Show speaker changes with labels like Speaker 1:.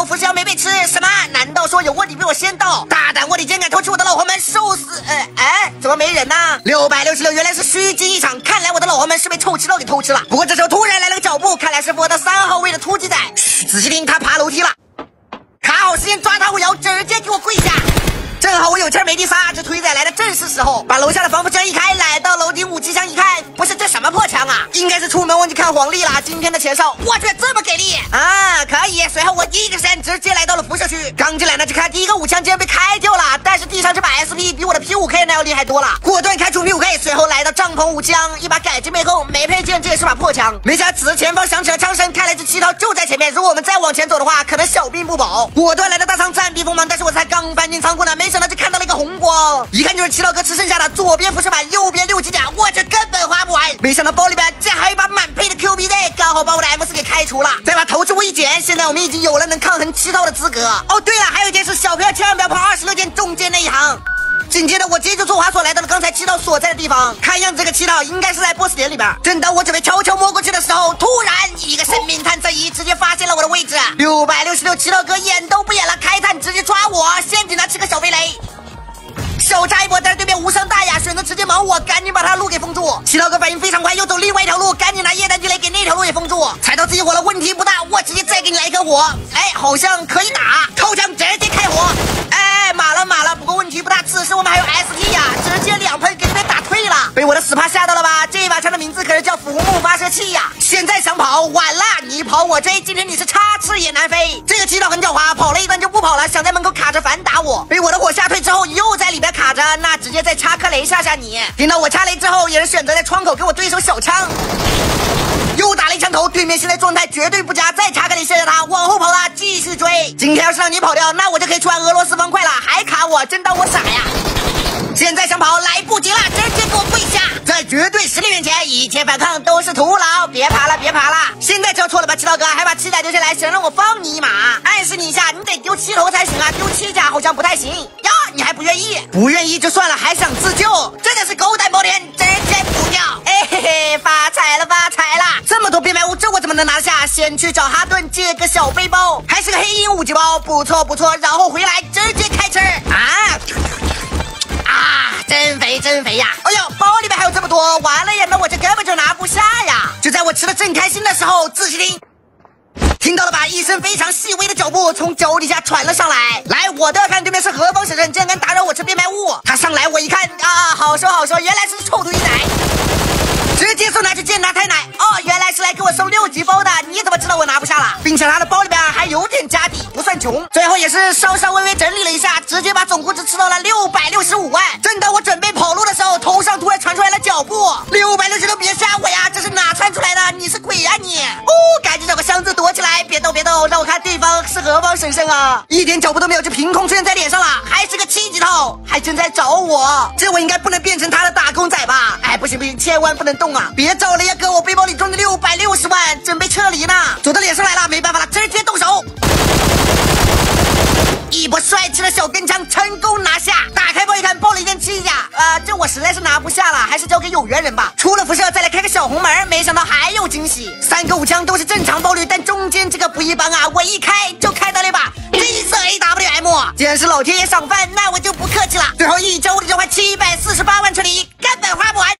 Speaker 1: 楼辐射药没被吃？什么？难道说有卧底比我先到？大胆卧底竟敢偷吃我的老黄门，受死！怎么没人呢？666原来是虚惊一场，看来我的老黄门是被臭吃到给偷吃了。不过这时候突然来了个脚步，看来是我的3号位的突击仔。仔细听，他爬楼梯了。卡好时间抓他后摇，直接给我跪下。正好我有钱没地撒，这推仔来的正是时候。把楼下的防腐枪一开，来到楼顶武器箱一看，不是这什么破枪啊，应该是出门忘记看黄历了。今天的前哨，我去这么给力啊，可以。随后我一个闪直接来到了辐射区，刚进来呢，只看第一个武枪竟然被开掉了，但是地上这把 SP 比我的 P5K 那要厉害多了，果断开出 P5K。随后来到帐篷武器箱，一把改进背后没配件，这也是把破枪。没想此时前方响起了枪声，看来这7套就在前面，如果我们再往前走的话，可能小命不保。果断来到大仓暂避锋芒，但是我才刚翻进仓库呢，没想到就看到了一个红光，一看就是7套哥吃剩下的，左边辐射板，右边6级甲，我这根本花不完。没想到包里边竟然还有一把满配的 QB 队，刚好把我的 M4 给开除了。再把投掷物一捡，现在我们已经有了能抗衡7套的资格。哦，对了，还有一件事，小朋友千万不要跑26件中间那一行。紧接着我直接就坐滑索来到了刚才7套所在的地方，看样子这个7套应该是在 BOSS 点里边。正当我准备悄悄摸过去的时候，突然一个生命探测仪直接发现了我的位置。666 7套哥演都不演了，开探直接抓我，先给他吃个小飞雷。手扎一波，但是对面无伤大雅，选择直接忙我，赶紧把他路给封住。7套哥反应非常快，又走另外一条路，赶紧拿液氮地雷给那条路也封住。踩到自己火了，问题不大，我直接再给你来一颗火。好像可以打，靠枪直接开火。码了，不过问题不大，此时我们还有 ST 呀，直接2喷给对面打退了。被我的死趴吓到了吧？这把枪的名字可是叫浮木发射器呀。现在想跑晚了，你跑我追，今天你是插翅也难飞。这个7套很狡猾，跑了一段就不跑了，想在门口卡着反打我。被我的火吓退之后，又在里边卡着，那直接再插颗雷吓吓你。听到我插雷之后，也是选择在窗口给我对手小枪。又打了一枪头，对面现在状态绝对不佳，再插个雷射射他，往后跑他，继续追。今天要是让你跑掉，那我就可以穿俄罗斯方块了，还卡我，真当我傻呀？现在想跑来不及了，直接给我跪下！在绝对实力面前，一切反抗都是徒劳，别爬了，别爬了！现在知道错了吧，7套哥，还把7仔丢下来，想让我放你一马？暗示你一下，你得丢7头才行啊，丢7甲好像不太行呀，你还不愿意？不愿意就算了，还想自救，真的是狗胆包天，直接补掉！嘿嘿，发财了，发财了！这么多变卖物，这我怎么能拿下？先去找哈顿借个小背包，还是个黑鹰5级包，不错不错，然后回来直接开吃真肥呀！哎呦，包里面还有这么多，完了呀，那我这根本就拿不下呀！就在我吃的正开心的时候，仔细听到了吧？一声非常细微的脚步从脚底下传了上来。来，我都要看对面是何方神圣，竟然敢打扰我吃变卖物！他上来，我一看好说，原来是臭推仔。直接送他去见他太奶原来是来给我送6级包的，你怎么知道我拿不下了？并且他的包里边还有点家底，不算穷。最后也是稍微整理了一下，直接把总估值吃到了665万。正当我准备跑路的时候，头上突然传出来了脚步，660都别吓我呀，这是哪窜出来的？你是鬼呀你！赶紧找个箱子躲起来，别动，让我看对方是何方神圣啊！一点脚步都没有，就凭空出现在脸上了，还是个7级套，还真在找我。这我应该不能变成他的打工仔吧？不行，千万不能动啊！别找了呀哥，我背包里装着660万，准备撤离呢。走到脸上来了，没办法了，直接动手。一波帅气的小跟枪成功拿下。打开包一看，包了一件7甲，这我实在是拿不下了，还是交给有缘人吧。出了辐射再来开个小红门，没想到还有惊喜。3个武枪都是正常包率，但中间这个不一般啊！我一开就开到了一把绿色 AWM。既然是老天爷赏饭，那我就不客气了。最后一周的就花748万处理，根本花不完。